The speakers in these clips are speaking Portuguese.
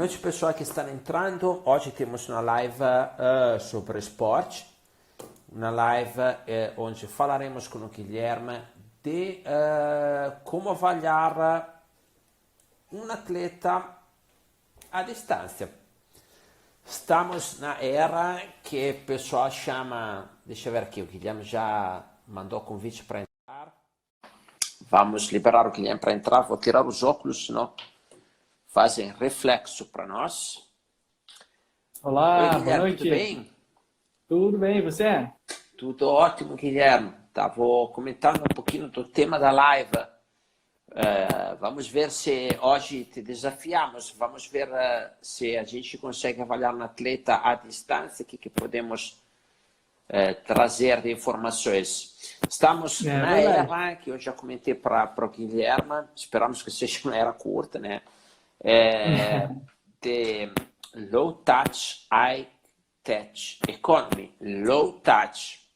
noite, pessoal que estão entrando. Hoje temos uma live sobre esporte, uma live onde falaremos com o Guilherme de como avaliar um atleta à distância. Estamos na era que o pessoal chama, deixa eu ver aqui, o Guilherme já mandou convite para entrar. Vamos liberar o Guilherme para entrar, vou tirar os óculos, senão fazem reflexo para nós. Olá, Oi, Guilherme, boa noite. tudo bem? Tudo bem, e você? Tudo ótimo, Guilherme. Estava comentando um pouquinho do tema da live. Vamos ver se hoje te desafiamos, vamos ver se a gente consegue avaliar um atleta à distância, o que podemos trazer de informações. Estamos na era, que eu já comentei para o Guilherme, esperamos que seja uma era curta, né? De low touch, high touch economy. Low touch,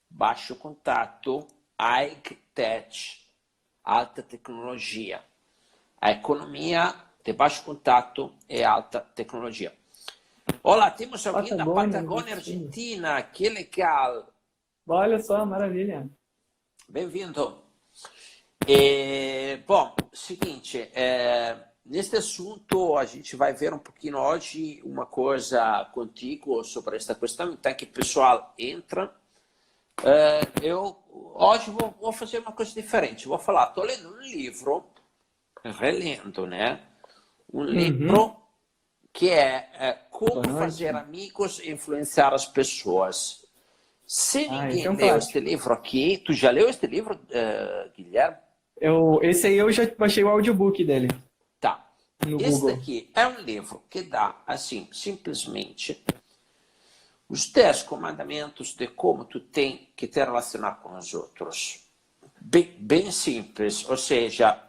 baixo contato, high touch, alta tecnologia. A economia de baixo contato e alta tecnologia. Olá, temos alguém da Patagônia, Argentina. Que legal. Olha só, maravilha. Bem-vindo. Bom, seguinte, neste assunto a gente vai ver um pouquinho hoje uma coisa contigo sobre esta questão, então que o pessoal entra. Eu hoje vou fazer uma coisa diferente, vou falar, estou lendo um livro, relendo, né? Um livro que é Como Fazer Amigos e Influenciar as Pessoas. Se ninguém leu este livro aqui, tu já leu este livro, Guilherme? Esse aí eu já baixei o audiobook dele. Tá. No Este Google. aqui é um livro que dá, assim, simplesmente os 10 comandamentos de como tu tem que te relacionar com os outros. Bem simples, ou seja,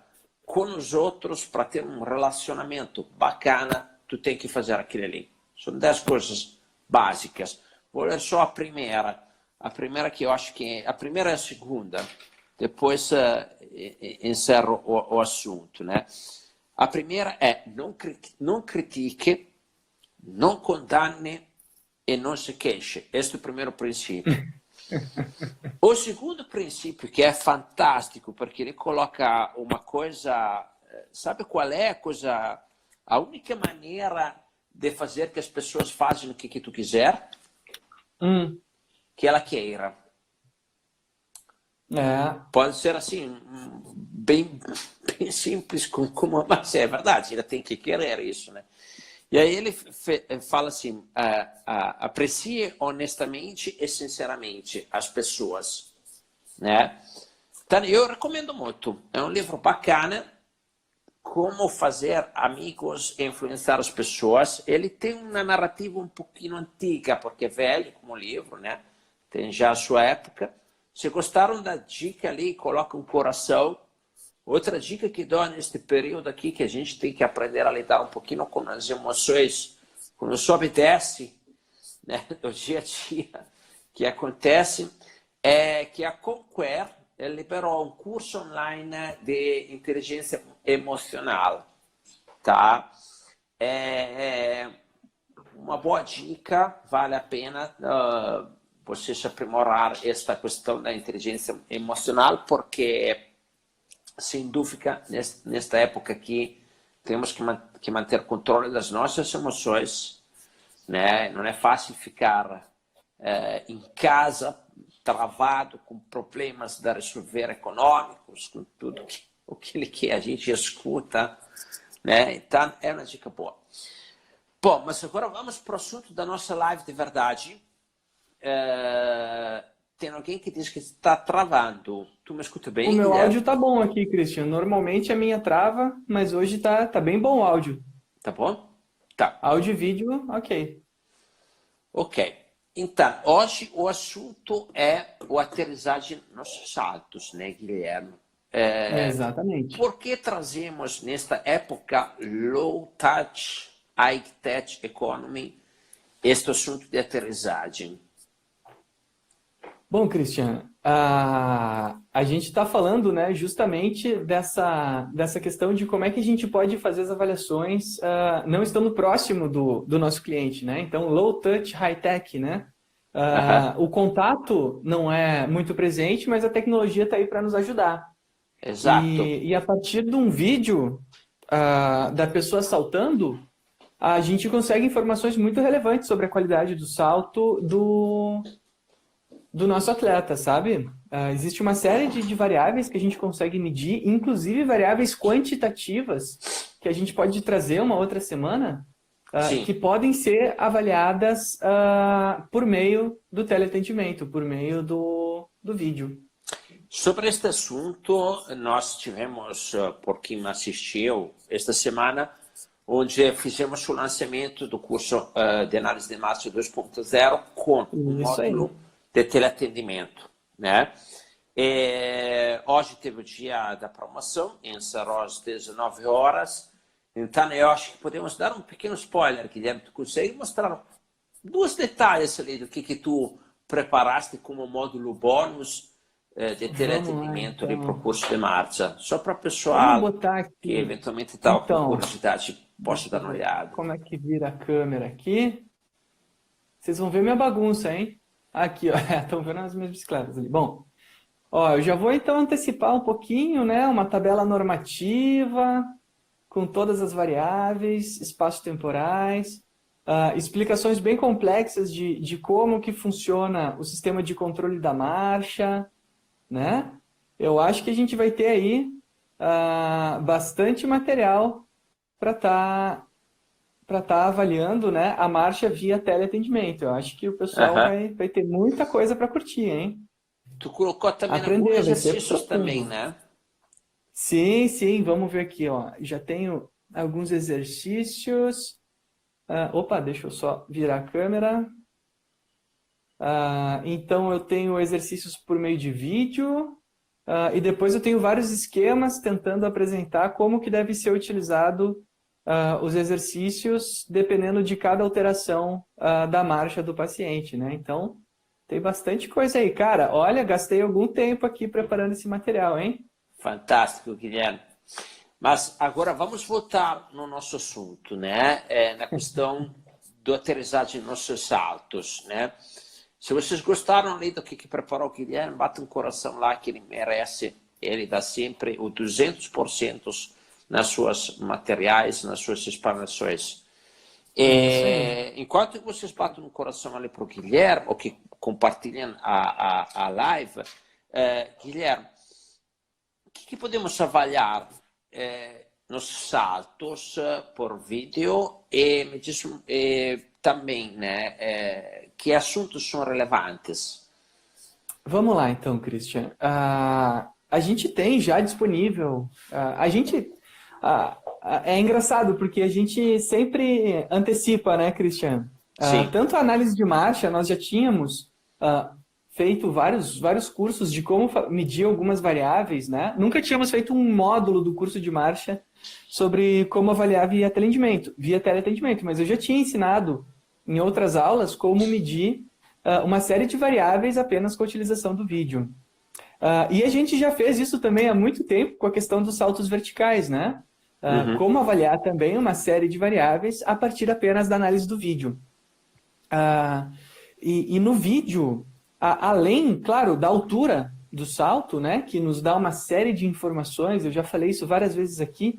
com os outros, para ter um relacionamento bacana, tu tem que fazer aquilo ali. São 10 coisas básicas. Vou ler só a primeira. A primeira que eu acho que... A primeira e a segunda. Depois encerro o assunto, né? A primeira é não critique, não condane e não se queixe. Este é o primeiro princípio. O segundo princípio, que é fantástico, porque ele coloca uma coisa... Sabe qual é a coisa... A única maneira de fazer que as pessoas façam o que tu quiser? Que ela queira. Pode ser assim, bem simples, mas é verdade, ela tem que querer isso, né? E aí ele fala assim, aprecie honestamente e sinceramente as pessoas, né? Então, eu recomendo muito, é um livro bacana, Como Fazer Amigos e Influenciar as Pessoas. Ele tem uma narrativa um pouquinho antiga, porque é velho como livro, né? Tem já a sua época. Se gostaram da dica ali, coloca um coração. Outra dica que dou neste período aqui, que a gente tem que aprender a lidar um pouquinho com as emoções, quando sobe e desce, né, do dia a dia que acontece, é que a Conquer liberou um curso online de inteligência emocional. Tá? É uma boa dica, vale a pena você se aprimorar esta questão da inteligência emocional, porque, sem dúvida, nesta época aqui, temos que manter controle das nossas emoções, né? Não é fácil ficar em casa, travado, com problemas a resolver econômicos, com tudo aquilo que a gente escuta, né? Então, é uma dica boa. Bom, mas agora vamos para o assunto da nossa live de verdade. Tem alguém que diz que está travando. Tu me escuta bem, O meu Guilherme? áudio tá bom aqui, Christian. Normalmente a minha trava, mas hoje tá bem bom o áudio. Tá bom? Tá. Áudio e vídeo, ok. Ok. Então, hoje o assunto é o aterrissagem nos saltos, né, Guilherme? Exatamente. Por que trazemos nesta época low touch, high touch economy este assunto de aterrissagem? Bom, Christian, a gente está falando, né, justamente dessa questão de como é que a gente pode fazer as avaliações não estando próximo do nosso cliente, né? Então, low touch, high tech, né? Aham, O contato não é muito presente, mas a tecnologia está aí para nos ajudar. exato. E a partir de um vídeo da pessoa saltando, a gente consegue informações muito relevantes sobre a qualidade do salto do nosso atleta, sabe? Existe uma série de variáveis que a gente consegue medir, inclusive variáveis quantitativas, que a gente pode trazer uma outra semana, Sim. que podem ser avaliadas por meio do teleatendimento, por meio do vídeo. Sobre este assunto, nós tivemos, por quem assistiu, esta semana, onde fizemos o lançamento do curso de análise de massa 2.0 com um Isso aí. módulo de teleatendimento, né? Hoje teve o dia da promoção, encerrou às 19 horas, então eu acho que podemos dar um pequeno spoiler, Guilherme, tu consegue mostrar dois detalhes ali do que tu preparaste como módulo bônus de Vamos lá, teleatendimento ali para o então. curso de marcha, só para o Vamos pessoal botar que aqui. eventualmente estava com Então, curiosidade, possa deixa dar eu uma ver olhada. como é que vira a câmera aqui. Vocês vão ver minha bagunça, hein? Aqui, ó. Estão vendo as minhas bicicletas ali. Bom, ó, eu já vou então antecipar um pouquinho, né? Uma tabela normativa com todas as variáveis, espaços temporais, explicações bem complexas de como que funciona o sistema de controle da marcha, né? Eu acho que a gente vai ter aí bastante material para estar avaliando, né, a marcha via teleatendimento. Eu acho que o pessoal Aham. vai ter muita coisa para curtir, hein? Tu colocou também alguns Aprender, vai ser exercícios também, profundo. né? Sim, sim, vamos ver aqui, ó. Já tenho alguns exercícios. Opa, deixa eu só virar a câmera. Então, eu tenho exercícios por meio de vídeo, e depois eu tenho vários esquemas tentando apresentar como que deve ser utilizado os exercícios dependendo de cada alteração da marcha do paciente, né? Então, tem bastante coisa aí. Cara, olha, gastei algum tempo aqui preparando esse material, hein? Fantástico, Guilherme. Mas agora vamos voltar no nosso assunto, né? Na questão do aterrissagem nos seus saltos, né? Se vocês gostaram ali do que preparou o Guilherme, bata um coração lá que ele merece. Ele dá sempre o 200% nas suas materiais, nas suas explanações. Isso aí. Enquanto vocês batem um coração ali para o Guilherme, ou que compartilham a live, Guilherme, o que podemos avaliar nos saltos por vídeo e me diz também, né, que assuntos são relevantes? Vamos lá, então, Christian. A gente tem já disponível. É engraçado porque a gente sempre antecipa, né, Christian? Sim. Tanto a análise de marcha, nós já tínhamos feito vários cursos de como medir algumas variáveis, né? Nunca tínhamos feito um módulo do curso de marcha sobre como avaliar via teleatendimento, mas eu já tinha ensinado em outras aulas como medir uma série de variáveis apenas com a utilização do vídeo. E a gente já fez isso também há muito tempo com a questão dos saltos verticais, né? Uhum. Como avaliar também uma série de variáveis a partir apenas da análise do vídeo. E no vídeo, além, claro, da altura do salto, né, que nos dá uma série de informações, eu já falei isso várias vezes aqui,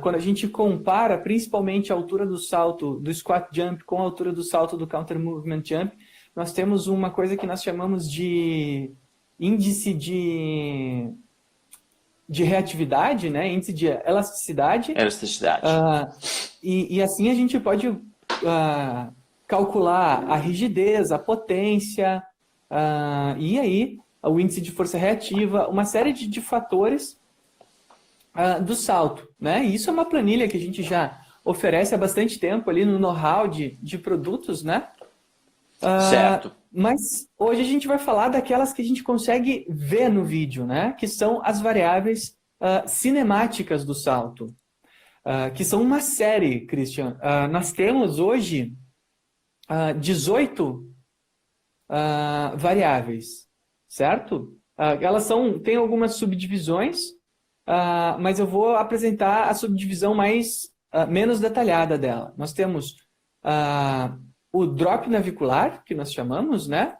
quando a gente compara principalmente a altura do salto do squat jump com a altura do salto do counter movement jump, nós temos uma coisa que nós chamamos de índice de reatividade, né, índice de elasticidade, Elasticidade. e assim a gente pode calcular a rigidez, a potência, e aí o índice de força reativa, uma série de fatores do salto, né? E isso é uma planilha que a gente já oferece há bastante tempo ali no know-how de produtos, né? Certo. Mas hoje a gente vai falar daquelas que a gente consegue ver no vídeo, né? Que são as variáveis cinemáticas do salto, que são uma série, Christian. Nós temos hoje 18 variáveis. certo? Elas têm algumas subdivisões, mas eu vou apresentar a subdivisão menos detalhada dela. Nós temos o drop navicular, que nós chamamos, né?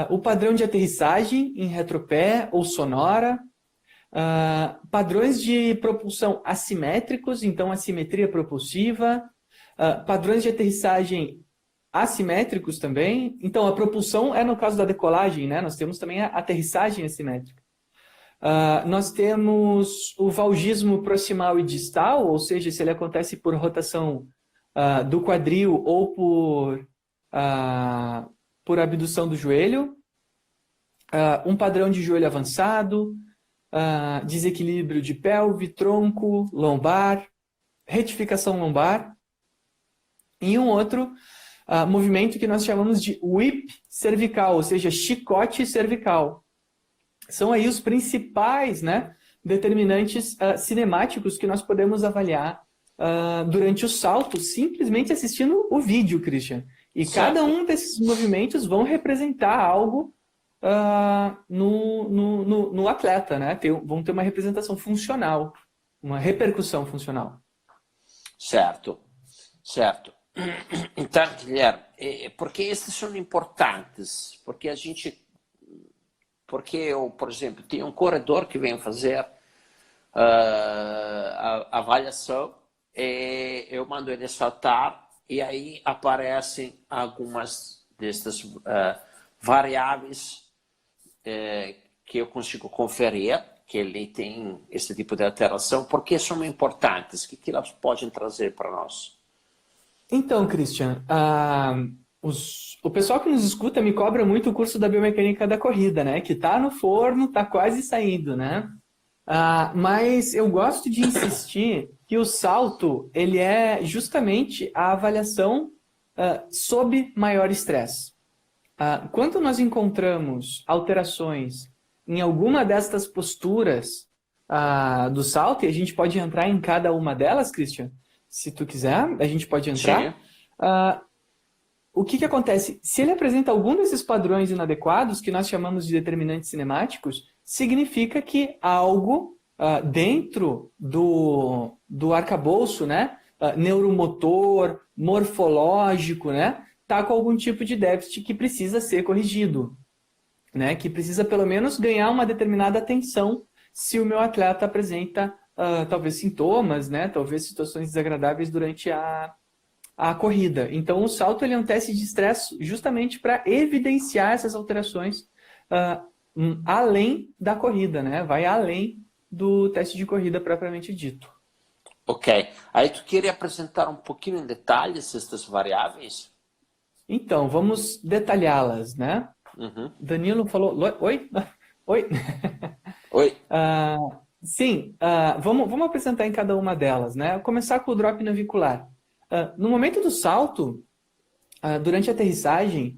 O padrão de aterrissagem em retropé ou sonora, padrões de propulsão assimétricos, então assimetria propulsiva, padrões de aterrissagem assimétricos também. Então, a propulsão é no caso da decolagem, né? Nós temos também a aterrissagem assimétrica. Nós temos o valgismo proximal e distal, ou seja, se ele acontece por rotação do quadril ou por abdução do joelho. Um padrão de joelho avançado, desequilíbrio de pelve, tronco, lombar, retificação lombar. E um outro movimento que nós chamamos de whip cervical, ou seja, chicote cervical. São aí os principais, né, determinantes cinemáticos que nós podemos avaliar durante o salto, simplesmente assistindo o vídeo, Christian. E Certo. cada um desses movimentos vão representar algo no atleta, né? Vão ter uma representação funcional, uma repercussão funcional. Certo, certo. Então, Guilherme, porque esses são importantes, porque eu, por exemplo, tenho um corredor que vem fazer a avaliação e eu mando ele saltar e aí aparecem algumas destas variáveis que eu consigo conferir que ele tem esse tipo de alteração, porque são importantes, o que elas podem trazer para nós? Então, Christian, o pessoal que nos escuta me cobra muito o curso da biomecânica da corrida, né? Que está no forno, está quase saindo, né? Mas eu gosto de insistir que o salto ele é justamente a avaliação sob maior estresse. Quando nós encontramos alterações em alguma destas posturas do salto, e a gente pode entrar em cada uma delas, Christian, se tu quiser, a gente pode entrar. O que acontece? Se ele apresenta algum desses padrões inadequados, que nós chamamos de determinantes cinemáticos, significa que algo dentro do arcabouço, né, neuromotor, morfológico, né, está com algum tipo de déficit que precisa ser corrigido, né, que precisa pelo menos ganhar uma determinada atenção se o meu atleta apresenta talvez sintomas, né, talvez situações desagradáveis durante a corrida. Então, o salto ele é um teste de estresse justamente para evidenciar essas alterações além da corrida, né? Vai além do teste de corrida propriamente dito. Ok. Aí tu queria apresentar um pouquinho em detalhes estas variáveis? Então, vamos detalhá-las, né? Uhum. Danilo falou... Oi? Oi? Oi. Sim, vamos apresentar em cada uma delas, né? Vou começar com o drop navicular. No momento do salto, durante a aterrissagem,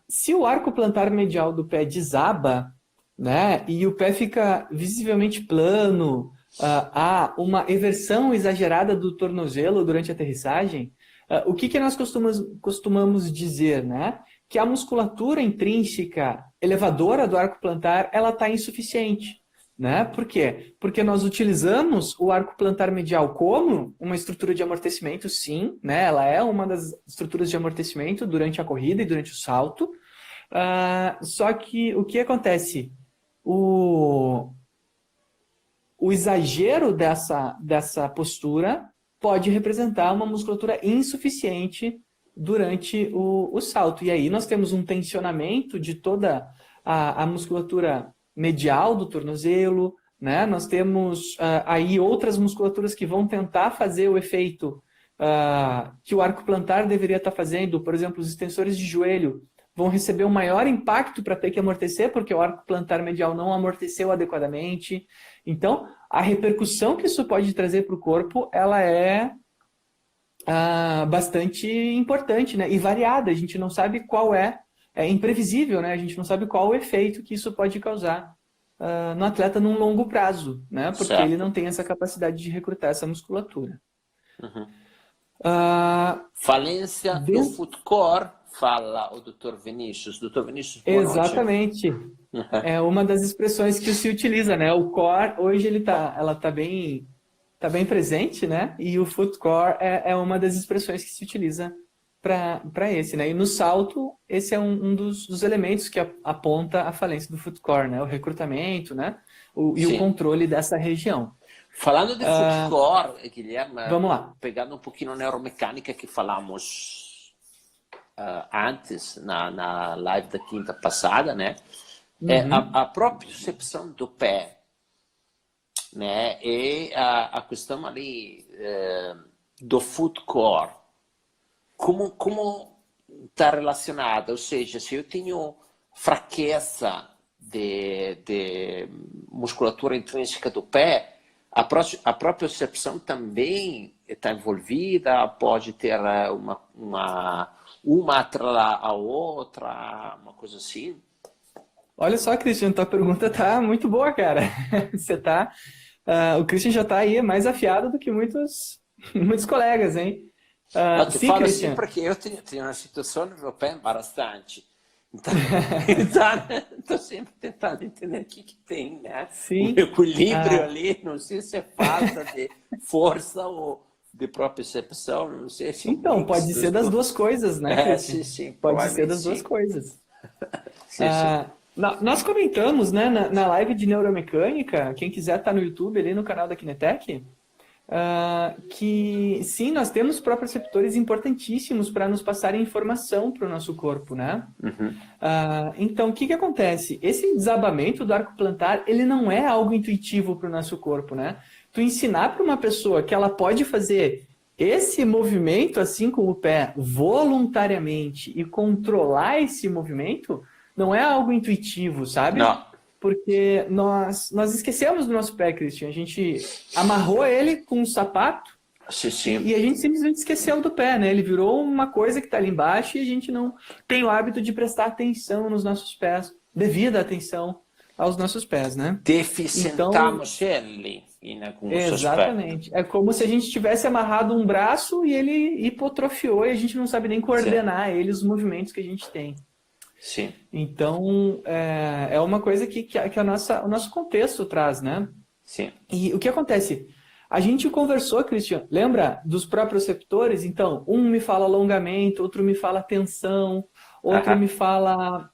se o arco plantar medial do pé desaba, né, e o pé fica visivelmente plano, há uma eversão exagerada do tornozelo durante a aterrissagem, o que nós costumamos dizer, né? Que a musculatura intrínseca elevadora do arco plantar ela está insuficiente. Né? Por quê? Porque nós utilizamos o arco plantar medial como uma estrutura de amortecimento, sim, né? Ela é uma das estruturas de amortecimento durante a corrida e durante o salto. Só que o que acontece? O exagero dessa postura pode representar uma musculatura insuficiente durante o salto. E aí nós temos um tensionamento de toda a musculatura medial do tornozelo, né? Nós temos aí outras musculaturas que vão tentar fazer o efeito que o arco plantar deveria estar fazendo. Por exemplo, os extensores de joelho vão receber um maior impacto para ter que amortecer, porque o arco plantar medial não amorteceu adequadamente. Então, a repercussão que isso pode trazer para o corpo, ela é bastante importante, né? E variada. A gente não sabe qual é imprevisível, né? A gente não sabe qual o efeito que isso pode causar no atleta num longo prazo, né? Porque Certo. ele não tem essa capacidade de recrutar essa musculatura. Uhum. Falência do foot core, fala o Dr. Vinícius. Dr. Vinícius, boa noite. Exatamente. É uma das expressões que se utiliza, né? O core, hoje ela tá bem presente, né? E o foot core é uma das expressões que se utiliza para esse, né? E no salto, esse é um dos elementos que aponta a falência do foot core, né? O recrutamento, né? E o controle dessa região. Falando de foot core, Guilherme, vamos lá. pegando um pouquinho a neuromecânica que falamos antes, na live da quinta passada, né? A própria percepção do pé, né? E a questão ali do foot core, como está relacionada? Ou seja, se eu tenho fraqueza de musculatura intrínseca do pé, a própria percepção também está envolvida, pode ter uma atrelada à outra, uma coisa assim. Olha só, Christian, tua pergunta tá muito boa, cara. O Christian já tá aí mais afiado do que muitos colegas, hein? Eu te falo Christian. assim porque eu tenho uma situação no meu pé embaraçante. Então, estou sempre tentando entender o que tem, né? Sim. O equilíbrio ali, não sei se é falta de força ou de propriocepção, não sei se... Então, pode ser das duas coisas, né, Christian? Sim, pode ser das duas coisas. Sim. Nós comentamos, né, na live de neuromecânica, quem quiser estar no YouTube, ali no canal da Kinetec, que sim, nós temos proprioceptores importantíssimos para nos passarem informação para o nosso corpo, né? Então, o que acontece? Esse desabamento do arco plantar, ele não é algo intuitivo para o nosso corpo, né? Tu ensinar para uma pessoa que ela pode fazer esse movimento, assim com o pé, voluntariamente e controlar esse movimento, não é algo intuitivo, sabe? Não. Porque nós esquecemos do nosso pé, Christian. A gente amarrou ele com um sapato e a gente simplesmente esqueceu do pé, né? Ele virou uma coisa que está ali embaixo e a gente não tem o hábito de prestar atenção nos nossos pés, devida atenção aos nossos pés, né? Deficientamos ele. Exatamente. É como se a gente tivesse amarrado um braço e ele hipotrofiou e a gente não sabe nem coordenar os movimentos que a gente tem. Sim. Então, é uma coisa que o nosso contexto traz, né? Sim. E o que acontece? A gente conversou, Christian, lembra dos proprioceptores? Então, um me fala alongamento, outro me fala tensão, outro me fala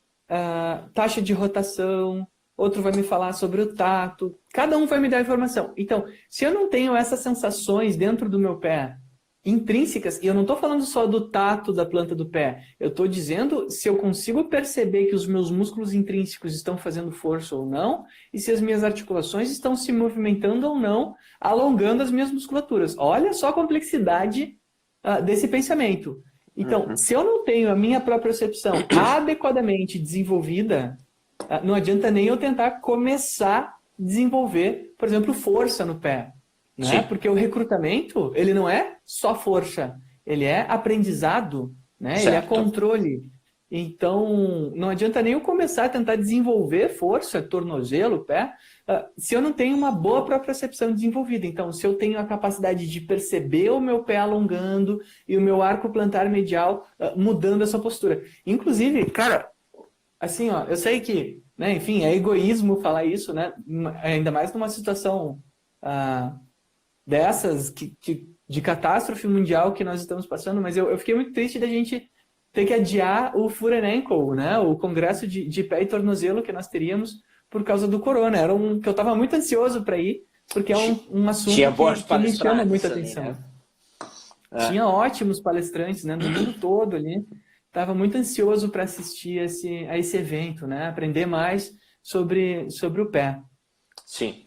taxa de rotação, outro vai me falar sobre o tato. Cada um vai me dar informação. Então, se eu não tenho essas sensações dentro do meu pé, intrínsecas, e eu não estou falando só do tato da planta do pé, eu estou dizendo se eu consigo perceber que os meus músculos intrínsecos estão fazendo força ou não, e se as minhas articulações estão se movimentando ou não, alongando as minhas musculaturas. Olha só a complexidade desse pensamento. Então, se eu não tenho a minha propriocepção adequadamente desenvolvida, não adianta nem eu tentar começar a desenvolver, por exemplo, força no pé. Né? Porque o recrutamento, ele não é só força, ele é aprendizado, né? Ele é controle. Então, não adianta nem eu começar a tentar desenvolver força, tornozelo, pé, se eu não tenho uma boa propriocepção desenvolvida. Então, se eu tenho a capacidade de perceber o meu pé alongando e o meu arco plantar medial mudando essa postura. Inclusive, cara, assim, ó, eu sei que, né, enfim, é egoísmo falar isso, né? Ainda mais numa situação dessas de catástrofe mundial que nós estamos passando, mas eu fiquei muito triste da gente ter que adiar o Foot and Ankle, né? O congresso de pé e tornozelo que nós teríamos por causa do corona. Era que eu estava muito ansioso para ir, porque é um assunto que me chama muita atenção. Ali, né? Tinha ótimos palestrantes, né, no mundo todo ali. Estava muito ansioso para assistir a esse evento, né? Aprender mais sobre o pé. Sim.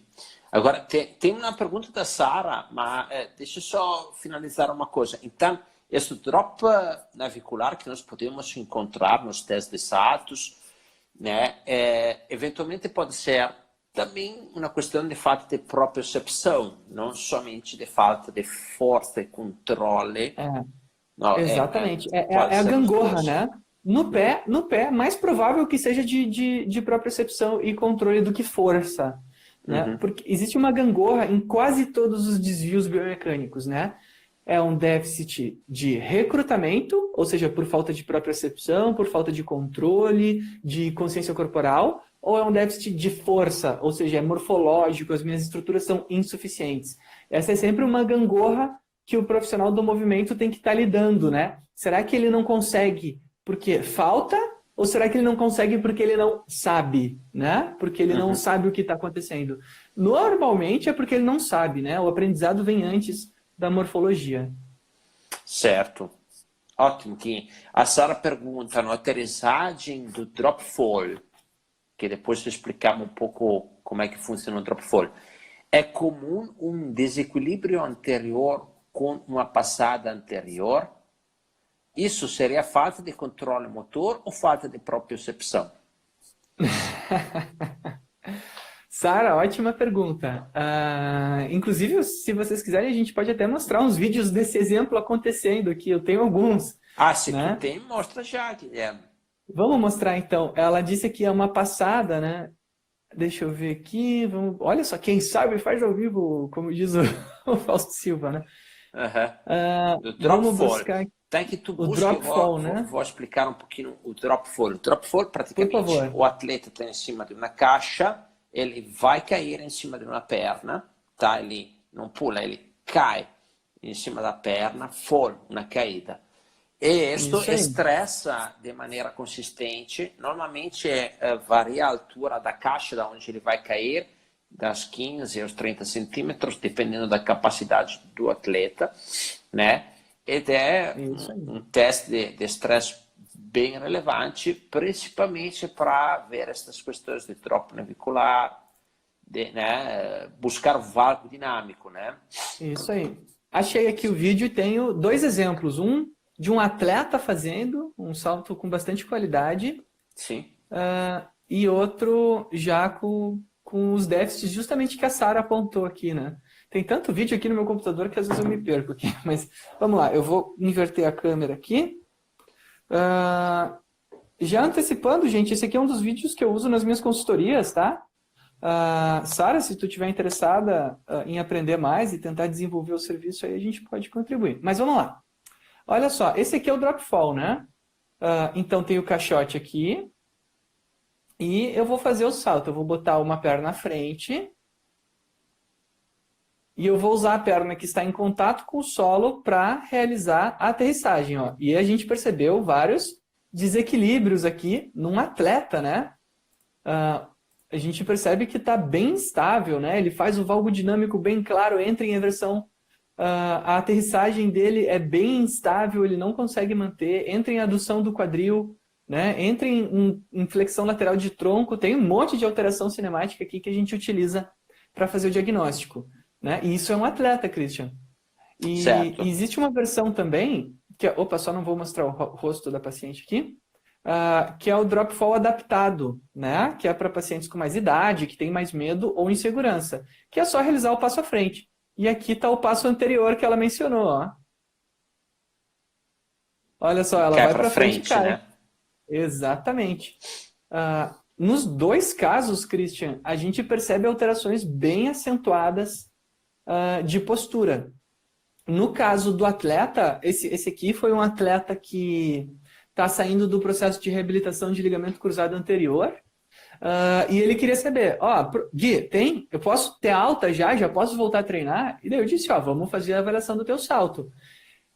Agora, tem uma pergunta da Sara, mas deixa eu só finalizar uma coisa. Então, esse drop navicular que nós podemos encontrar nos testes de Satos, né, eventualmente pode ser também uma questão de falta de propriocepção, não somente de falta de força e controle. Não, exatamente. É a gangorra, né? No pé, mais provável que seja de propriocepção e controle do que força. Né? Porque existe uma gangorra em quase todos os desvios biomecânicos, né? É um déficit de recrutamento, ou seja, por falta de propriocepção, por falta de controle, de consciência corporal, ou é um déficit de força, ou seja, é morfológico, as minhas estruturas são insuficientes. Essa é sempre uma gangorra que o profissional do movimento tem que estar lidando, né? Será que ele não consegue porque falta, ou será que ele não consegue porque ele não sabe, né? Porque ele não sabe o que está acontecendo. Normalmente é porque ele não sabe, né? O aprendizado vem antes da morfologia. Certo. Ótimo, Kim. A Sara pergunta, na aterrissagem do drop fall, que depois explicamos um pouco como é que funciona o drop fall, é comum um desequilíbrio anterior com uma passada anterior? Isso seria falta de controle motor ou falta de propriocepção? Sara, ótima pergunta. Inclusive, se vocês quiserem, a gente pode até mostrar uns vídeos desse exemplo acontecendo aqui. Eu tenho alguns. Se né? tu tem, mostra já, Guilherme. Vamos mostrar então. Ela disse que é uma passada, né? Deixa eu ver aqui. Olha só, quem sabe faz ao vivo, como diz o Fausto Silva, né? O drop Vamos fall. buscar Tem que tu o busca, drop fall, né? Vou explicar um pouquinho o drop fall. O drop fall, praticamente, Por favor. o atleta está em cima de uma caixa, ele vai cair em cima de uma perna, tá? Ele não pula, ele cai em cima da perna, fall, uma caída. E isso estressa de maneira consistente. Normalmente varia a altura da caixa da onde ele vai cair, das 15 aos 30 centímetros, dependendo da capacidade do atleta, né? E é um teste de estresse bem relevante, principalmente para ver essas questões de drop navicular, né? Buscar o valgo dinâmico, né? Isso aí. Achei aqui o vídeo e tenho dois exemplos. Um de um atleta fazendo um salto com bastante qualidade. Sim. E outro já com os déficits justamente que a Sara apontou aqui, né? Tem tanto vídeo aqui no meu computador que às vezes eu me perco aqui. Mas vamos lá, eu vou inverter a câmera aqui. Já antecipando, gente, esse aqui é um dos vídeos que eu uso nas minhas consultorias, tá? Sara, se tu estiver interessada em aprender mais e tentar desenvolver o serviço aí, a gente pode contribuir. Mas vamos lá. Olha só, esse aqui é o drop fall, né? Então tem o caixote aqui. E eu vou fazer o salto. Eu vou botar uma perna à frente. E eu vou usar a perna que está em contato com o solo para realizar a aterrissagem. Ó. E a gente percebeu vários desequilíbrios aqui num atleta, né? A gente percebe que está bem estável, né? Ele faz o valgo dinâmico bem claro, entra em reversão. A aterrissagem dele é bem instável, ele não consegue manter. Entra em adução do quadril, né? Entra em flexão lateral de tronco. Tem um monte de alteração cinemática aqui que a gente utiliza para fazer o diagnóstico. Né? E isso é um atleta, Christian. E existe uma versão também, opa, só não vou mostrar o rosto da paciente aqui, que é o drop fall adaptado, né? Que é para pacientes com mais idade, que têm mais medo ou insegurança, que é só realizar o passo à frente. E aqui está o passo anterior que ela mencionou. Ó. Olha só, ela vai para frente e cai. Né? Exatamente. Nos dois casos, Christian, a gente percebe alterações bem acentuadas de postura. No caso do atleta, esse aqui foi um atleta que está saindo do processo de reabilitação de ligamento cruzado anterior, e ele queria saber, Gui, eu posso ter alta já posso voltar a treinar? E daí eu disse, vamos fazer a avaliação do teu salto.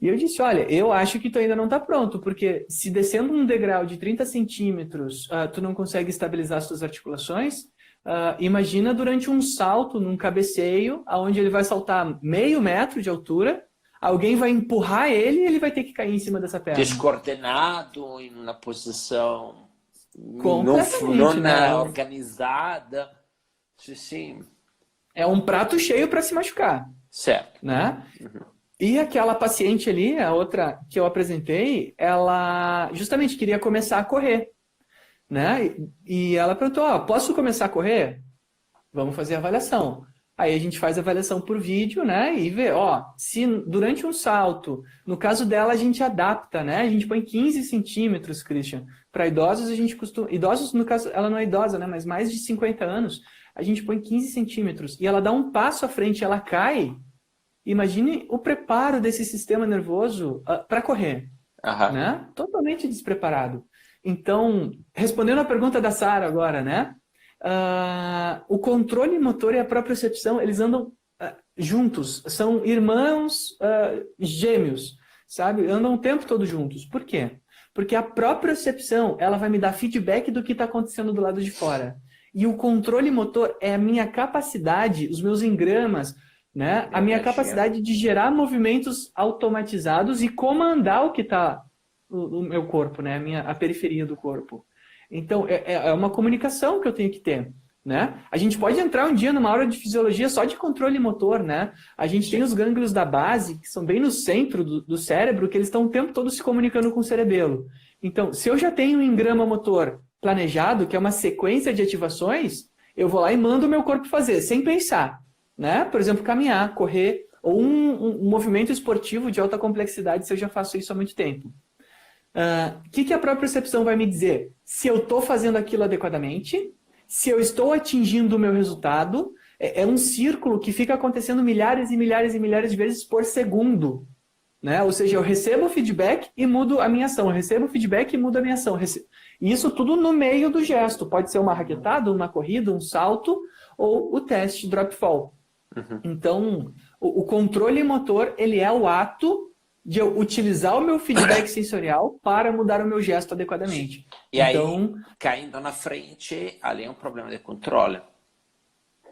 E eu disse, olha, eu acho que tu ainda não está pronto, porque se descendo um degrau de 30 centímetros, tu não consegue estabilizar as tuas articulações, imagina durante um salto, num cabeceio, onde ele vai saltar meio metro de altura, alguém vai empurrar ele e ele vai ter que cair em cima dessa perna. Descoordenado, em uma posição completamente, não organizada. Sim. É um prato cheio para se machucar. Certo. Né? E aquela paciente ali, a outra que eu apresentei, ela justamente queria começar a correr. Né? E ela perguntou, posso começar a correr? Vamos fazer a avaliação. Aí a gente faz a avaliação por vídeo, né? E vê, se durante um salto, no caso dela a gente adapta, né? A gente põe 15 centímetros, Christian. Para idosos a gente costuma... Idosos, no caso, ela não é idosa, né? Mas mais de 50 anos, a gente põe 15 centímetros. E ela dá um passo à frente, ela cai. imagine o preparo desse sistema nervoso para correr, Aham. né? Totalmente despreparado. Então, respondendo à pergunta da Sara agora, né? O controle motor e a propriocepção, eles andam juntos, são irmãos gêmeos, sabe? Andam o tempo todo juntos. Por quê? Porque a propriocepção, ela vai me dar feedback do que está acontecendo do lado de fora. E o controle motor é a minha capacidade, os meus engramas, né? A minha capacidade de gerar movimentos automatizados e comandar o que está no meu corpo, né? A periferia do corpo. Então, é uma comunicação que eu tenho que ter, né? A gente pode entrar um dia numa aula de fisiologia só de controle motor, né? A gente tem os gânglios da base, que são bem no centro do cérebro, que eles estão o tempo todo se comunicando com o cerebelo. Então, se eu já tenho um engrama motor planejado, que é uma sequência de ativações, eu vou lá e mando o meu corpo fazer, sem pensar, né? Por exemplo, caminhar, correr, ou um movimento esportivo de alta complexidade, se eu já faço isso há muito tempo. O que a propriocepção vai me dizer? Se eu estou fazendo aquilo adequadamente, se eu estou atingindo o meu resultado, é um círculo que fica acontecendo milhares e milhares e milhares de vezes por segundo. Né? Ou seja, eu recebo o feedback e mudo a minha ação. Eu recebo o feedback e mudo a minha ação. E isso tudo no meio do gesto. Pode ser uma raquetada, uma corrida, um salto ou o teste drop-fall. Uhum. Então, o controle motor, ele é o ato de eu utilizar o meu feedback sensorial para mudar o meu gesto adequadamente. E então, aí, caindo na frente, ali é um problema de controle.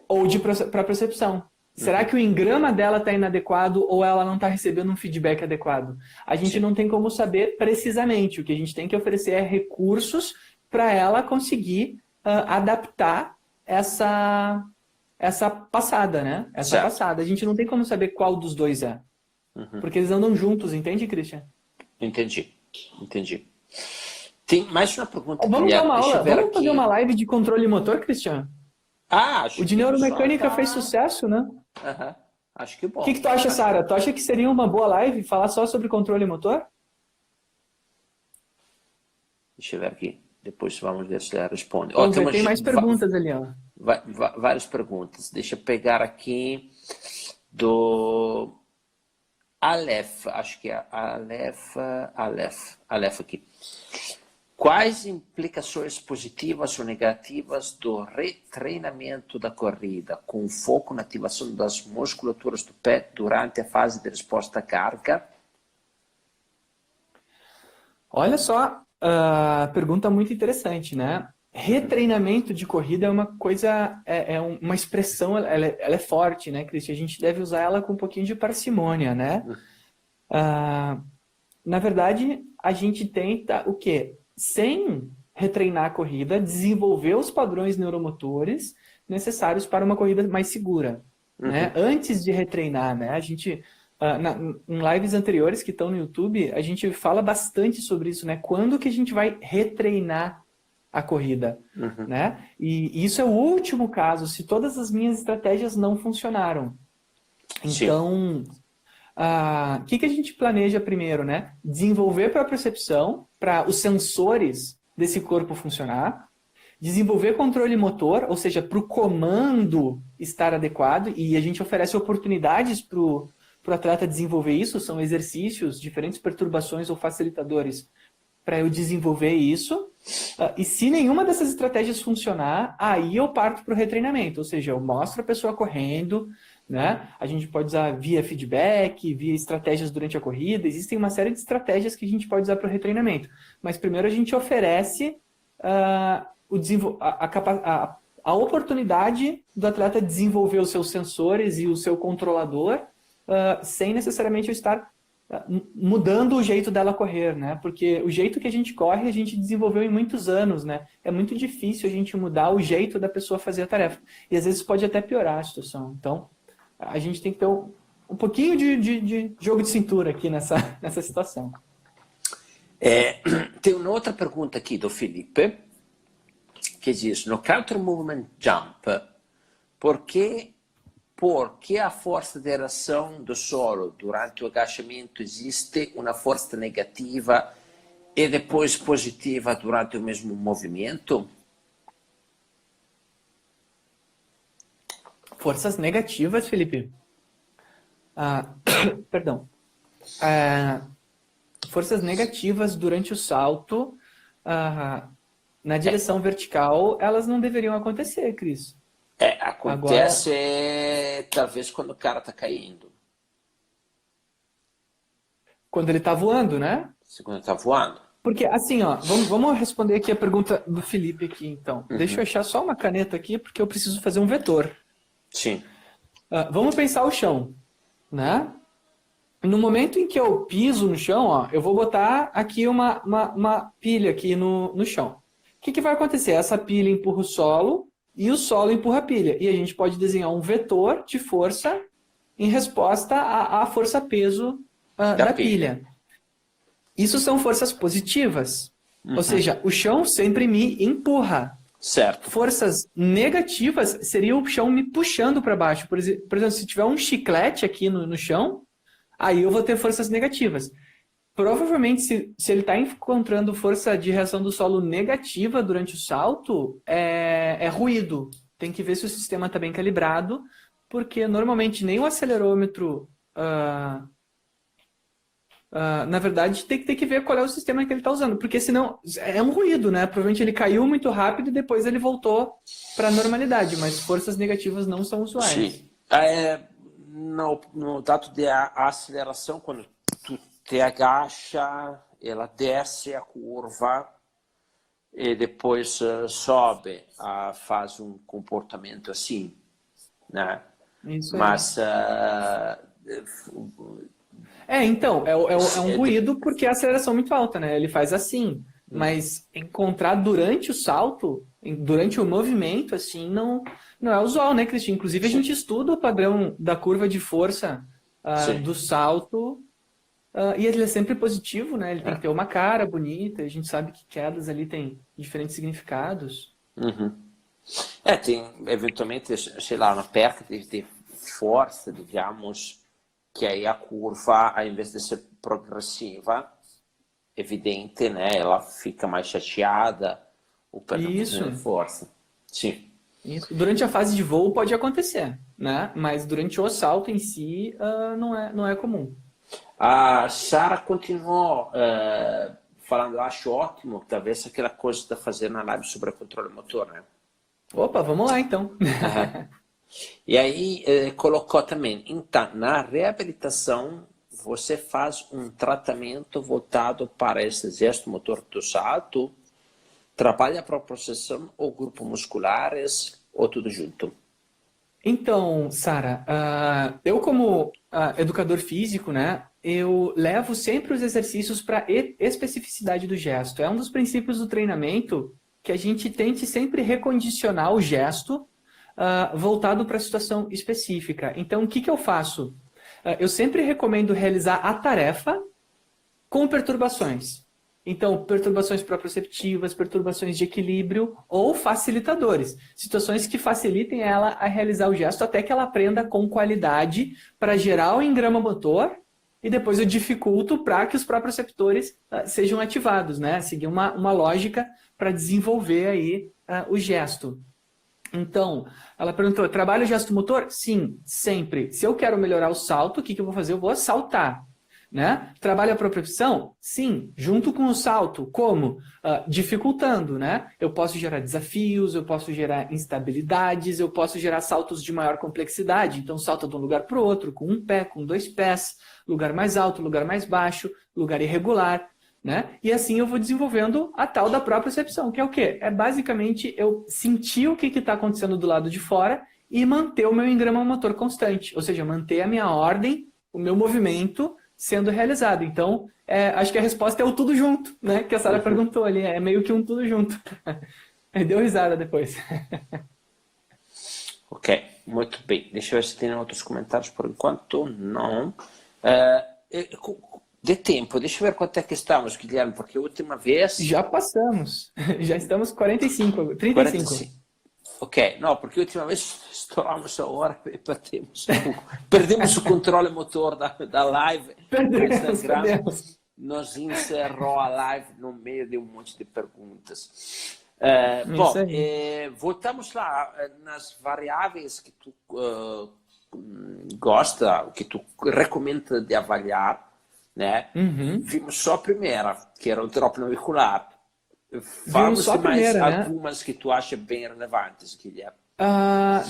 Ou de propriocepção. Será que o engrama dela está inadequado ou ela não está recebendo um feedback adequado? A gente não tem como saber precisamente. O que a gente tem que oferecer é recursos para ela conseguir adaptar essa passada, né? Essa passada. A gente não tem como saber qual dos dois é. Porque eles andam juntos, entende, Christian? Entendi. Tem mais uma pergunta. Vamos dar uma aula, vamos fazer uma live de controle motor, Christian? Acho o de neuromecânica fez sucesso, né? Acho que bom. O que tu acha, Sara? Tu acha que seria uma boa live falar só sobre controle motor? Deixa eu ver aqui. Depois vamos ver se ela responde. Tem mais perguntas ali, ó. Várias perguntas. Deixa eu pegar aqui do Aleph. Acho que é Aleph aqui. Quais implicações positivas ou negativas do retreinamento da corrida, com foco na ativação das musculaturas do pé durante a fase de resposta à carga? Olha só, pergunta muito interessante, né? Retreinamento de corrida é uma coisa, uma expressão, ela é forte, né, Cristian? A gente deve usar ela com um pouquinho de parcimônia, né? Na verdade, a gente tenta o quê? Sem retreinar a corrida, desenvolver os padrões neuromotores necessários para uma corrida mais segura. Né? Antes de retreinar, né? A gente, em lives anteriores que estão no YouTube, a gente fala bastante sobre isso, né? Quando que a gente vai retreinar a corrida, né? E isso é o último caso, se todas as minhas estratégias não funcionaram. Então, o que a gente planeja primeiro, né? Desenvolver para a percepção, para os sensores desse corpo funcionar, desenvolver controle motor, ou seja, para o comando estar adequado, e a gente oferece oportunidades para o atleta desenvolver isso, são exercícios, diferentes perturbações ou facilitadores para eu desenvolver isso. E se nenhuma dessas estratégias funcionar, aí eu parto para o retreinamento, ou seja, eu mostro a pessoa correndo, né? A gente pode usar via feedback, via estratégias durante a corrida. Existem uma série de estratégias que a gente pode usar para o retreinamento. Mas primeiro a gente oferece a oportunidade do atleta desenvolver os seus sensores e o seu controlador sem necessariamente eu estar mudando o jeito dela correr, né? Porque o jeito que a gente corre, a gente desenvolveu em muitos anos, né? É muito difícil a gente mudar o jeito da pessoa fazer a tarefa. E às vezes pode até piorar a situação. Então, a gente tem que ter um pouquinho de jogo de cintura aqui nessa situação. Tem uma outra pergunta aqui do Felipe, que diz, no counter movement jump, por que a força de reação do solo durante o agachamento existe uma força negativa e depois positiva durante o mesmo movimento? Forças negativas, Felipe? Ah, perdão. Ah, forças negativas durante o salto, ah, na direção vertical, elas não deveriam acontecer, Cris. Agora, Acontece talvez quando o cara está caindo, quando ele está voando, né? quando está voando. Porque, assim, ó, vamos responder aqui a pergunta do Felipe aqui, então. Deixa eu Uhum. achar só uma caneta aqui, porque eu preciso fazer um vetor. Sim, Vamos pensar o chão, né? No momento em que eu piso no chão, ó, eu vou botar aqui uma pilha aqui no chão. O que vai acontecer? Essa pilha empurra o solo e o solo empurra a pilha. E a gente pode desenhar um vetor de força em resposta à força-peso da da pilha. pilha. Isso são forças positivas. Ou Uhum. seja, o chão sempre me empurra. Certo. Forças negativas seria o chão me puxando para baixo. Por exemplo, se tiver um chiclete aqui no chão, aí eu vou ter forças negativas. Provavelmente, se ele está encontrando força de reação do solo negativa durante o salto, é ruído. Tem que ver se o sistema está bem calibrado, porque normalmente nem o acelerômetro, na verdade, tem que ver qual é o sistema que ele está usando, porque senão é um ruído, né? Provavelmente ele caiu muito rápido e depois ele voltou para a normalidade, mas forças negativas não são usuais. Sim. No dado de aceleração, quando tu te agacha, ela desce a curva e depois sobe, faz um comportamento assim, né? Isso aí. Mas Então, é um ruído porque a aceleração é muito alta, né? Ele faz assim, mas encontrar durante o salto, durante o movimento, assim, não é usual, né, Cristian? Inclusive, a sim, gente estuda o padrão da curva de força sim. do salto, e ele é sempre positivo, né? Ele tem que ter uma cara bonita, a gente sabe que quedas ali têm diferentes significados. Uhum. Tem eventualmente, sei lá, uma perca de força, digamos, que aí a curva, ao invés de ser progressiva, evidente, né, ela fica mais chateada ou perde um pouquinho Isso, de força. Sim. isso. Durante a fase de voo pode acontecer, né? Mas durante o salto em si, não é comum. A Sara continuou falando, eu acho ótimo, talvez aquela coisa que está fazendo na live sobre o controle motor, né? Opa, vamos lá então. Aham. E aí colocou também, então, na reabilitação, você faz um tratamento voltado para esse gesto motor do salto, trabalha para a processão ou grupos musculares, ou tudo junto? Então, Sara, eu como educador físico, né, eu levo sempre os exercícios para especificidade do gesto. É um dos princípios do treinamento que a gente tente sempre recondicionar o gesto voltado para a situação específica. Então, o que eu faço? Eu sempre recomendo realizar a tarefa com perturbações. Então, perturbações proprioceptivas, perturbações de equilíbrio ou facilitadores. Situações que facilitem ela a realizar o gesto até que ela aprenda com qualidade para gerar o engrama motor e depois eu dificulto para que os proprioceptores sejam ativados, né? Seguir uma lógica para desenvolver aí o gesto. Então, ela perguntou, trabalho gesto motor? Sim, sempre. Se eu quero melhorar o salto, o que eu vou fazer? Eu vou saltar. Né? Trabalho a propriocepção? Sim, junto com o salto. Como? Dificultando, né? Eu posso gerar desafios, eu posso gerar instabilidades, eu posso gerar saltos de maior complexidade. Então, salta de um lugar para o outro, com um pé, com dois pés, lugar mais alto, lugar mais baixo, lugar irregular. Né? E assim eu vou desenvolvendo a tal da propriocepção, que é o quê? É basicamente eu sentir o que está acontecendo do lado de fora e manter o meu engrama motor constante. Ou seja, manter a minha ordem, o meu movimento sendo realizado. Então, acho que a resposta é o tudo junto, né? Que a Sara perguntou ali. É meio que um tudo junto. Aí deu risada depois. Ok, muito bem. Deixa eu ver se tem outros comentários por enquanto. Não. De tempo, deixa eu ver quanto é que estamos, Guilherme, porque a última vez. Já passamos. Já estamos 45, 35. 45. Ok, no, porque a última vez estouramos a hora e perdemos o controle motor da live. O Instagram Perdemos. nos encerrou a live no meio de um monte de perguntas. Isso aí. Voltamos lá nas variáveis que tu gosta, o que tu recomenda de avaliar, né? Vimos só a primeira, que era o drop navicular. Vimos só a mais primeira, né? algumas que tu acha bem relevantes, Guilherme.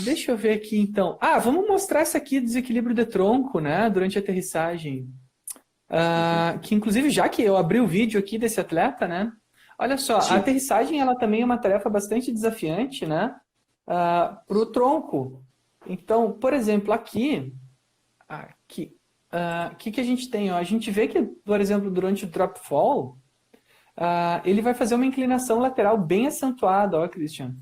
Deixa eu ver aqui então. Vamos mostrar essa aqui, desequilíbrio de tronco, né? Durante a aterrissagem. Que inclusive, já que eu abri o vídeo aqui desse atleta, né? Olha só, Sim. a aterrissagem ela também é uma tarefa bastante desafiante, né? Para o tronco. Então, por exemplo, aqui, que a gente tem? Ó, a gente vê que, por exemplo, durante o drop fall, ele vai fazer uma inclinação lateral bem acentuada, ó, Christian.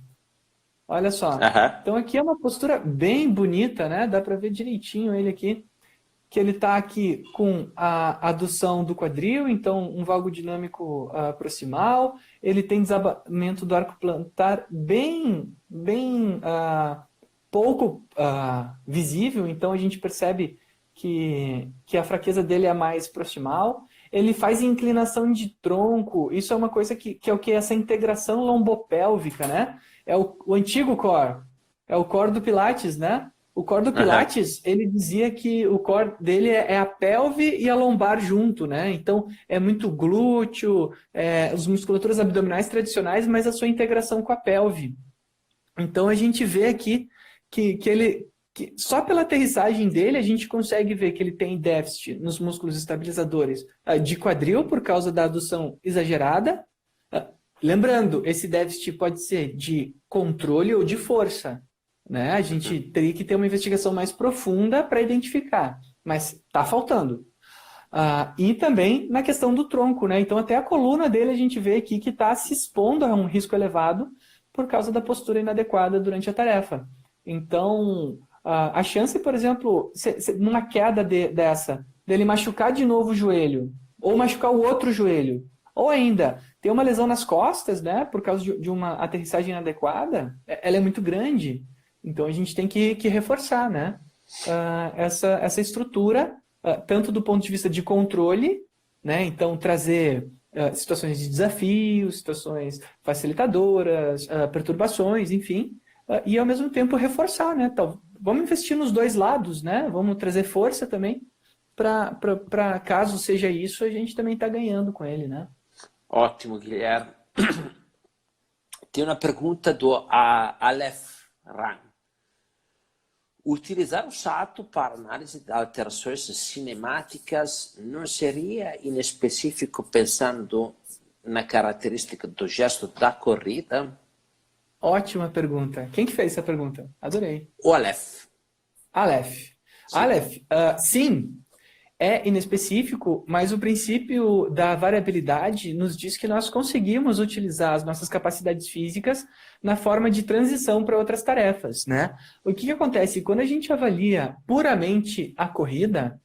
Olha só. Então aqui é uma postura bem bonita, né? Dá para ver direitinho ele aqui. Que ele está aqui com a adução do quadril, então um valgo dinâmico proximal. Ele tem desabamento do arco plantar bem pouco visível, então a gente percebe que a fraqueza dele é mais proximal. Ele faz inclinação de tronco, isso é uma coisa que é o que? Essa integração lombopélvica, né? É o antigo core, é o core do Pilates, né? O core do Pilates, ele dizia que o core dele é a pelve e a lombar junto, né? Então, é muito glúteo, as musculaturas abdominais tradicionais, mas a sua integração com a pelve. Então, a gente vê aqui que só pela aterrissagem dele, a gente consegue ver que ele tem déficit nos músculos estabilizadores de quadril, por causa da adução exagerada. Lembrando, esse déficit pode ser de controle ou de força. Né? A gente teria que ter uma investigação mais profunda para identificar, mas está faltando. E também na questão do tronco, né? Então até a coluna dele a gente vê aqui que está se expondo a um risco elevado por causa da postura inadequada durante a tarefa. Então, a chance, por exemplo, numa queda dessa, dele machucar de novo o joelho, ou machucar o outro joelho, ou ainda ter uma lesão nas costas, né? Por causa de uma aterrissagem inadequada, ela é muito grande. Então, a gente tem que reforçar, né? Essa estrutura, tanto do ponto de vista de controle, né? Então, trazer situações de desafio, situações facilitadoras, perturbações, enfim, e, ao mesmo tempo, reforçar, né? Então, vamos investir nos dois lados, né? Vamos trazer força também, para caso seja isso, a gente também está ganhando com ele, né? Ótimo, Guilherme. Tem uma pergunta do Aleph Ran. Utilizar o salto para análise de alterações cinemáticas não seria, em específico, pensando na característica do gesto da corrida? Ótima pergunta. Quem que fez essa pergunta? Adorei. O Aleph. Aleph. Sim. Aleph, sim, é inespecífico, mas o princípio da variabilidade nos diz que nós conseguimos utilizar as nossas capacidades físicas na forma de transição para outras tarefas, né? O que acontece? Quando a gente avalia puramente a corrida,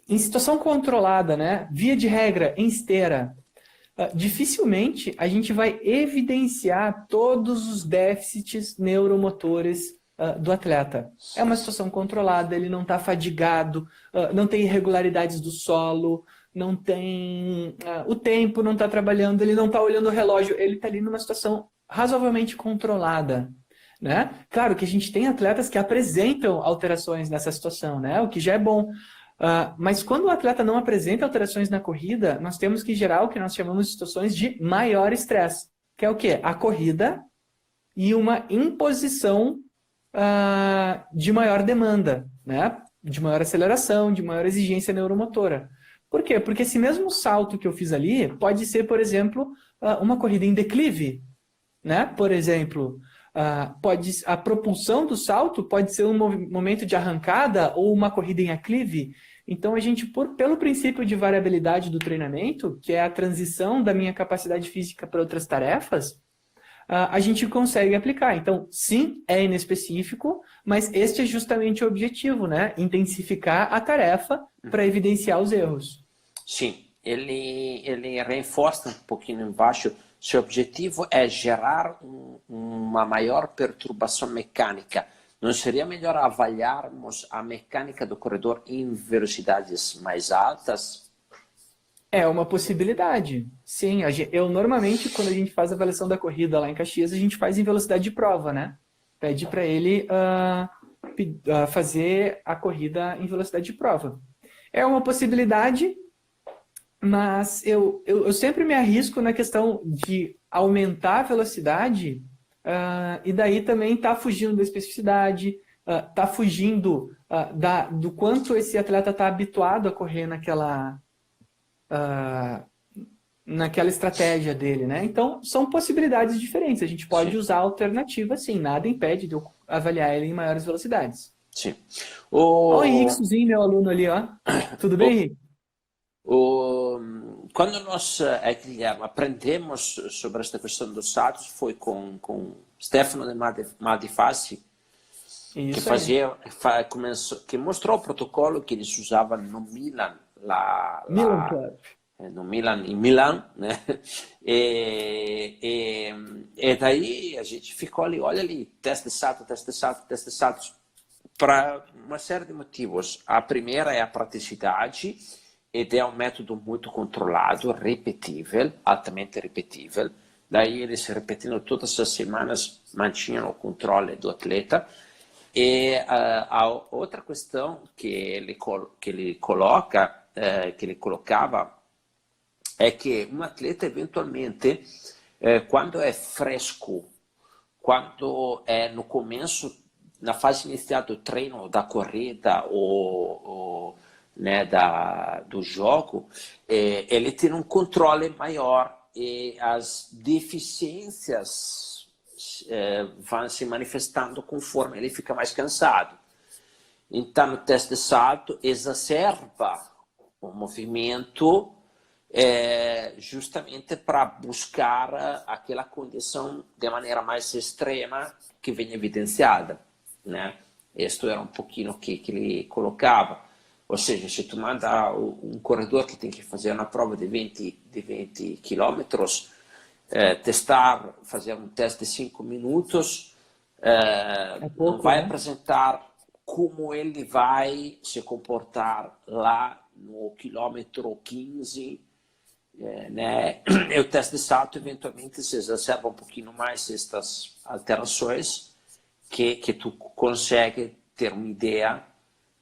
em situação controlada, né? Via de regra, em esteira, dificilmente a gente vai evidenciar todos os déficits neuromotores do atleta. É uma situação controlada, ele não está fadigado, não tem irregularidades do solo, não tem o tempo, não está trabalhando, ele não está olhando o relógio, ele está ali numa situação razoavelmente controlada. Né? Claro que a gente tem atletas que apresentam alterações nessa situação, né? O que já é bom. Mas quando o atleta não apresenta alterações na corrida, nós temos que gerar o que nós chamamos de situações de maior estresse, que é o quê? A corrida e uma imposição de maior demanda, né? De maior aceleração, de maior exigência neuromotora. Por quê? Porque esse mesmo salto que eu fiz ali pode ser, por exemplo, uma corrida em declive, né? Por exemplo, a propulsão do salto pode ser um momento de arrancada ou uma corrida em aclive. Então, a gente, pelo princípio de variabilidade do treinamento, que é a transição da minha capacidade física para outras tarefas, a gente consegue aplicar. Então, sim, é inespecífico, mas este é justamente o objetivo, né? Intensificar a tarefa para evidenciar os erros. Sim, ele reforça um pouquinho embaixo. Seu objetivo é gerar uma maior perturbação mecânica. Não seria melhor avaliarmos a mecânica do corredor em velocidades mais altas? É uma possibilidade, sim. Eu normalmente, quando a gente faz a avaliação da corrida lá em Caxias, a gente faz em velocidade de prova, né? Pede para ele fazer a corrida em velocidade de prova. É uma possibilidade, mas eu sempre me arrisco na questão de aumentar a velocidade e daí também tá fugindo da especificidade, tá fugindo do quanto esse atleta está habituado a correr naquela estratégia dele, né? Então, são possibilidades diferentes. A gente pode Sim, usar a alternativa, sim. Nada impede de eu avaliar ele em maiores velocidades. sim. Ó, o O, Henriquezinho, meu aluno ali, ó. Tudo bem, Henrique? Quando nós, Guilherme, aprendemos sobre esta questão dos saltos, foi com Stefano de Madifassi, que Isso aí. que mostrou o protocolo que eles usavam no Milan, Milan Club. no Milan, em Milão, né? E daí a gente ficou ali, olha ali, teste de salto, para uma série de motivos. A primeira é a praticidade, e é um método muito controlado, repetível, altamente repetível. Daí eles repetindo todas as semanas mantinham o controle do atleta. E a outra questão que ele colocava é que um atleta eventualmente, quando é fresco, quando é no começo, na fase inicial do treino, da corrida ou né, do jogo, ele tem um controle maior e as deficiências vão se manifestando conforme ele fica mais cansado. Então, no teste de salto, exacerba o movimento justamente para buscar aquela condição de maneira mais extrema que vem evidenciada, né? Isto era um pouquinho que ele colocava. Ou seja, se tu manda um corredor que tem que fazer uma prova de 20 quilômetros, fazer um teste de 5 minutos, É não pouco, vai né? apresentar como ele vai se comportar lá no quilômetro 15, né? E o teste de salto, eventualmente, se exacerba um pouquinho mais estas alterações que tu consegue ter uma ideia,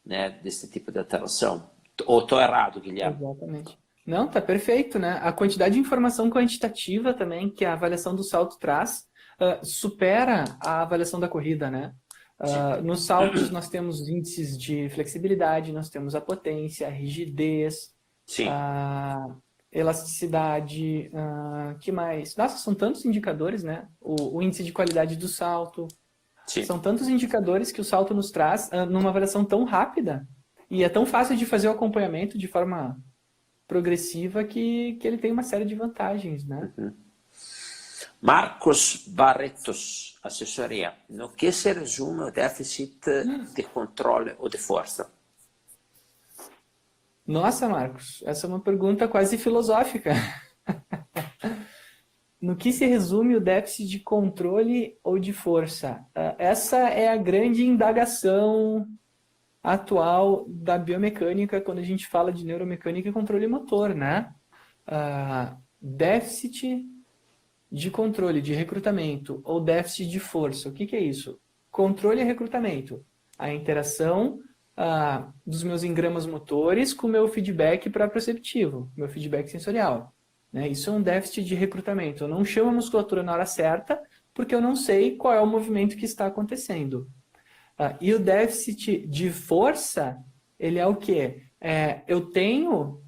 né, desse tipo de alteração. Ou estou errado, Guilherme? Exatamente. Não, tá perfeito, né? A quantidade de informação quantitativa também que a avaliação do salto traz supera a avaliação da corrida, né? Sim, Nos saltos nós temos índices de flexibilidade, nós temos a potência, a rigidez, sim, a elasticidade, que mais? Nossa, são tantos indicadores, né? O índice de qualidade do salto. sim. São tantos indicadores que o salto nos traz numa avaliação tão rápida e é tão fácil de fazer o acompanhamento de forma progressiva que ele tem uma série de vantagens, né? Marcos Barretos, assessoria. No que se resume o déficit de controle ou de força? Nossa, Marcos, essa é uma pergunta quase filosófica. No que se resume o déficit de controle ou de força? Essa é a grande indagação atual da biomecânica quando a gente fala de neuromecânica e controle motor, né? Déficit de controle, de recrutamento ou déficit de força. O que é isso? Controle e recrutamento. A interação dos meus engramas motores com o meu feedback proprioceptivo, meu feedback sensorial. Né? Isso é um déficit de recrutamento. Eu não chamo a musculatura na hora certa porque eu não sei qual é o movimento que está acontecendo. E o déficit de força, ele é o quê? Eu tenho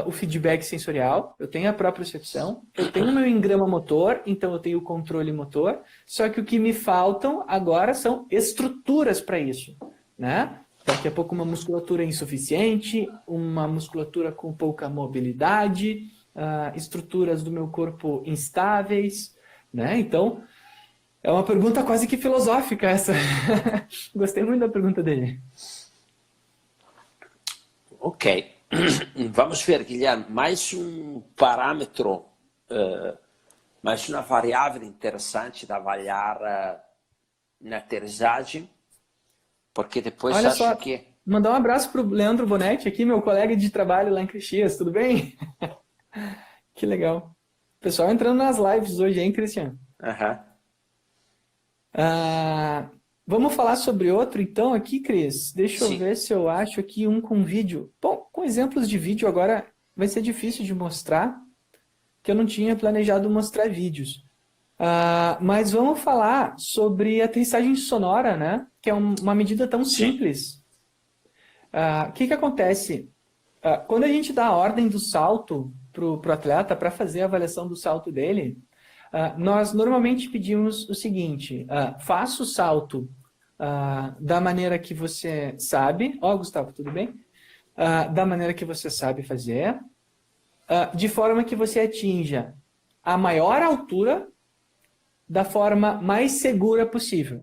o feedback sensorial, eu tenho a propriocepção, eu tenho o meu engrama motor, então eu tenho o controle motor, só que o que me faltam agora são estruturas para isso, né? Daqui a pouco uma musculatura insuficiente, uma musculatura com pouca mobilidade, estruturas do meu corpo instáveis, né? Então, é uma pergunta quase que filosófica essa. Gostei muito da pergunta dele. Ok. Vamos ver, Guilherme, mais um parâmetro, mais uma variável interessante de avaliar na aterrissagem, porque depois Olha acho só, que... mandar um abraço pro Leandro Bonetti aqui, meu colega de trabalho lá em Caxias, tudo bem? Que legal. Pessoal entrando nas lives hoje, hein, Cristiano? Uhum. Vamos falar sobre outro então aqui, Cris? Deixa eu Sim, ver se eu acho aqui um com vídeo. Bom, com exemplos de vídeo agora vai ser difícil de mostrar, que eu não tinha planejado mostrar vídeos. Mas vamos falar sobre aterrissagem sonora, né? Que é uma medida tão sim, simples. O que que acontece? Quando a gente dá a ordem do salto para o atleta para fazer a avaliação do salto dele, nós normalmente pedimos o seguinte: faça o salto da maneira que você sabe. Ó, Gustavo, tudo bem? Da maneira que você sabe fazer, de forma que você atinja a maior altura da forma mais segura possível.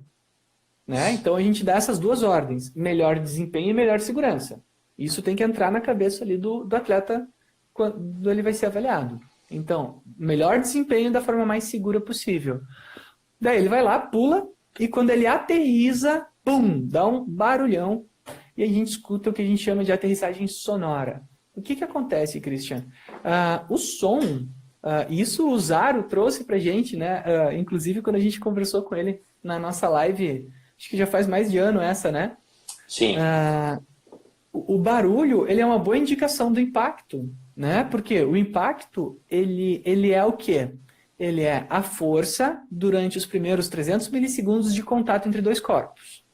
Né? Então a gente dá essas duas ordens: melhor desempenho e melhor segurança. Isso tem que entrar na cabeça ali do atleta quando ele vai ser avaliado. Então, melhor desempenho da forma mais segura possível. Daí ele vai lá, pula, e quando ele aterriza, pum, dá um barulhão, e a gente escuta o que a gente chama de aterrissagem sonora. O que que acontece, Christian? O som, isso o Zaro trouxe pra gente, né? Inclusive quando a gente conversou com ele na nossa live, acho que já faz mais de ano essa, né? sim. O barulho, ele é uma boa indicação do impacto, né? Porque o impacto, ele é o quê? Ele é a força durante os primeiros 300 milissegundos de contato entre dois corpos,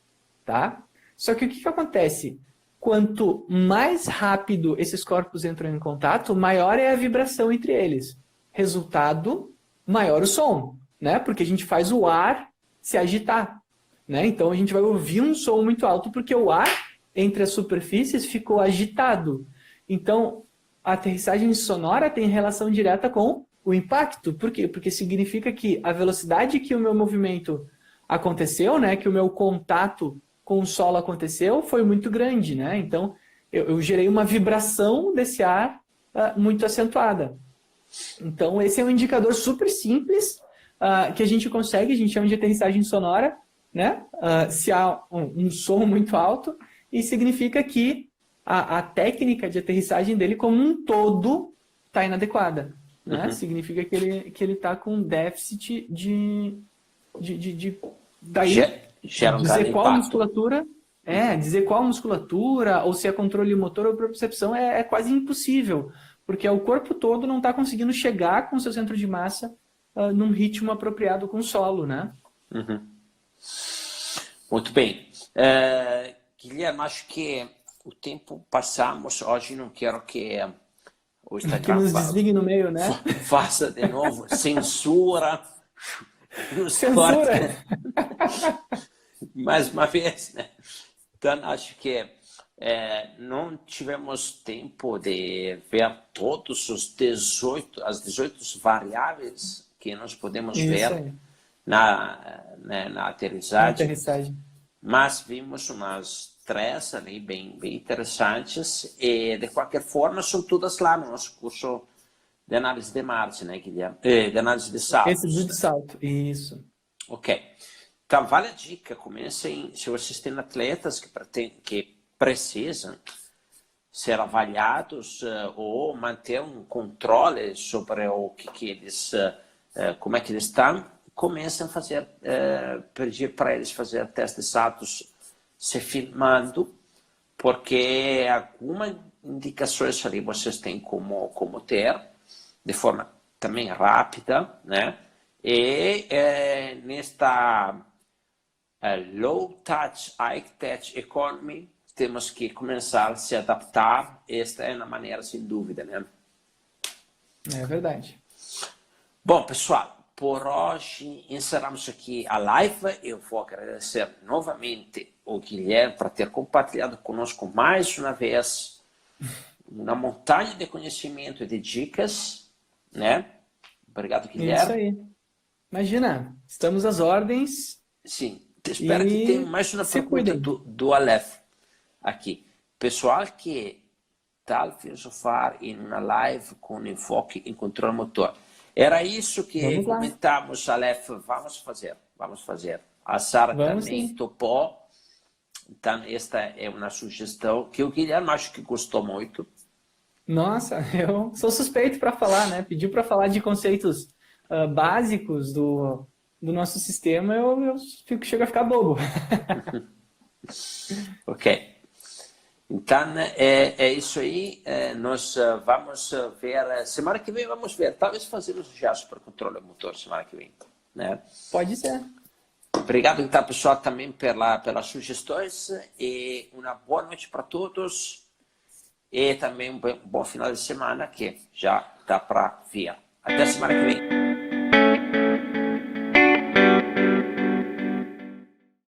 tá? Só que o que que acontece? Quanto mais rápido esses corpos entram em contato, maior é a vibração entre eles. Resultado, maior o som, né? Porque a gente faz o ar se agitar, né? Então a gente vai ouvir um som muito alto porque o ar entre as superfícies ficou agitado. Então, a aterrissagem sonora tem relação direta com o impacto. Por quê? Porque significa que a velocidade que o meu movimento aconteceu, né, que o meu contato com o solo aconteceu, foi muito grande, né? Então, eu gerei uma vibração desse ar muito acentuada. Então, esse é um indicador super simples que a gente chama de aterrissagem sonora, né? Se há um som muito alto, e significa que a técnica de aterrissagem dele como um todo está inadequada, né? Uhum. Significa que ele está com déficit daí Gera um grande dizer qual impacto. musculatura dizer qual musculatura ou se é controle motor ou propriocepção é quase impossível, porque o corpo todo não está conseguindo chegar com o seu centro de massa num ritmo apropriado com o solo, né? Uhum. Muito bem. Guilherme, acho que o tempo passamos. Hoje não quero que o Que Instagram nos desligue no meio, né? faça de novo censura, nos corte Censura! mais uma vez, né? Então, acho que não tivemos tempo de ver todos as 18 variáveis que nós podemos Isso ver aí, na na aterrissagem, aterrissagem. mas vimos umas três ali bem interessantes e, de qualquer forma, são todas lá no nosso curso de análise de margem, né, Guilherme? De análise de Esse saltos. do salto, isso. Ok. Então, vale a dica, comecem, se vocês têm atletas que precisam ser avaliados ou manter um controle sobre o que eles, como é que eles estão, comecem a fazer, pedir para eles fazer testes de saltos se filmando, porque algumas indicações ali vocês têm como ter, de forma também rápida, né? E nesta low touch, high touch economy, temos que começar a se adaptar. Esta é uma maneira, sem dúvida, né? É verdade. Bom, pessoal, por hoje encerramos aqui a live. Eu vou agradecer novamente o Guilherme por ter compartilhado conosco mais uma vez uma montanha de conhecimento e de dicas, né? Obrigado, Isso Guilherme. aí. Imagina, estamos às ordens Sim, espero que tenha e mais uma se pergunta cuidem. do Aleph aqui. Pessoal que tal filosofar em uma live com enfoque em controle motor. Era isso que Vamos lá. comentamos, Aleph. Vamos fazer. A Sara Vamos também sim. topou. Então, esta é uma sugestão que o Guilherme acho que gostou muito. Nossa, eu sou suspeito para falar, né? Pediu para falar de conceitos básicos do nosso sistema, eu chego a ficar bobo. Ok. Então, é isso aí. Nós vamos ver, semana que vem vamos ver, talvez fazemos já super controle motor semana que vem, né? Pode ser. Obrigado, então, pessoal, também pelas sugestões e uma boa noite para todos e também um bom final de semana que já está para vir. Até semana que vem.